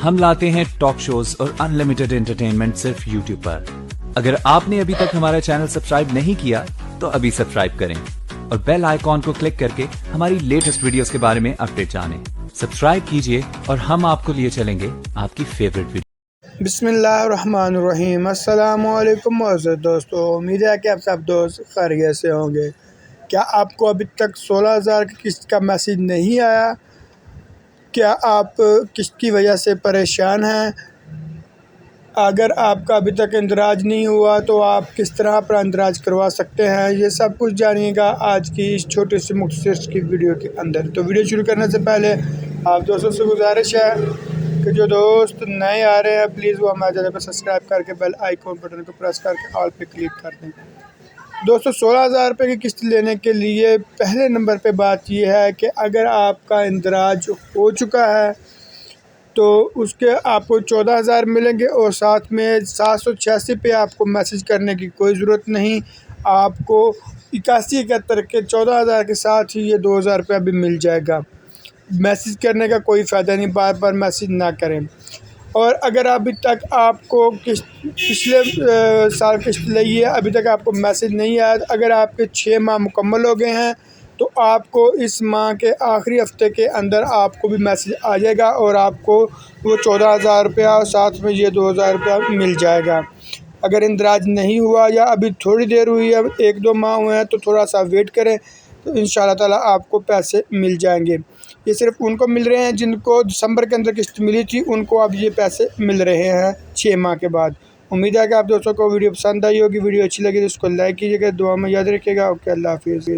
हम लाते हैं talk shows और अनलिमिटेड एंटरटेनमेंट सिर्फ यूट्यूब पर। अगर आपने अभी तक हमारा चैनल सब्सक्राइब नहीं किया तो अभी सब्सक्राइब करें और बेल आइकॉन को क्लिक करके हमारी लेटेस्ट वीडियोस के बारे में अपडेट जानें। सब्सक्राइब कीजिए और हम आपको लिए चलेंगे आपकी फेवरेट वीडियो। बिस्मिल्लाहिर्रहमानिर्रहीम। अस्सलाम वालेकुम मोअज़्ज़ज़ दोस्तों, उम्मीद है कि आप सब दोस्त खैरियत से होंगे। क्या आपको अभी तक 16,000 की किस्त का मैसेज नहीं आया? क्या आप किस्त की वजह से परेशान हैं? अगर आपका अभी तक इंदराज नहीं हुआ तो आप किस तरह अपना इंदराज करवा सकते हैं, ये सब कुछ जानिएगा आज की इस छोटी सी मुख्तसर की वीडियो के अंदर। तो वीडियो शुरू करने से पहले आप दोस्तों से गुजारिश है कि जो दोस्त नए आ रहे हैं प्लीज़ वो हमारे चैनल को सब्सक्राइब करके बेल आइकॉन बटन को प्रेस करके ऑल पे क्लिक कर दें। दोस्तों 16,000 रुपये की किस्त लेने के लिए पहले नंबर पे बात यह है कि अगर आपका इंदराज हो चुका है तो उसके आपको 14,000 मिलेंगे और साथ में 786 पे आपको मैसेज करने की कोई ज़रूरत नहीं। आपको 8171 के 14,000 के साथ ही ये 2,000 रुपया भी मिल जाएगा। मैसेज करने का कोई फ़ायदा नहीं, बार बार मैसेज ना करें। और अगर अभी तक आपको किस्त पिछले साल किस्त ली है, अभी तक आपको मैसेज नहीं आया, अगर आपके 6 माह मुकम्मल हो गए हैं तो आपको इस माह के आखिरी हफ्ते के अंदर आपको भी मैसेज आ जाएगा और आपको वो 14,000 रुपया और साथ में ये 2,000 रुपया मिल जाएगा। अगर इंदराज नहीं हुआ या अभी थोड़ी देर हुई है, 1-2 माह हुए हैं, तो थोड़ा सा वेट करें तो इंशाल्लाह ताला आपको पैसे मिल जाएंगे। ये सिर्फ उनको मिल रहे हैं जिनको दिसंबर के अंदर किस्त मिली थी, उनको अब ये पैसे मिल रहे हैं 6 माह के बाद। उम्मीद है कि आप दोस्तों को वीडियो पसंद आई होगी। वीडियो अच्छी लगी तो उसको लाइक कीजिएगा, दुआ में याद रखिएगा। ओके, अल्लाह हाफिज़।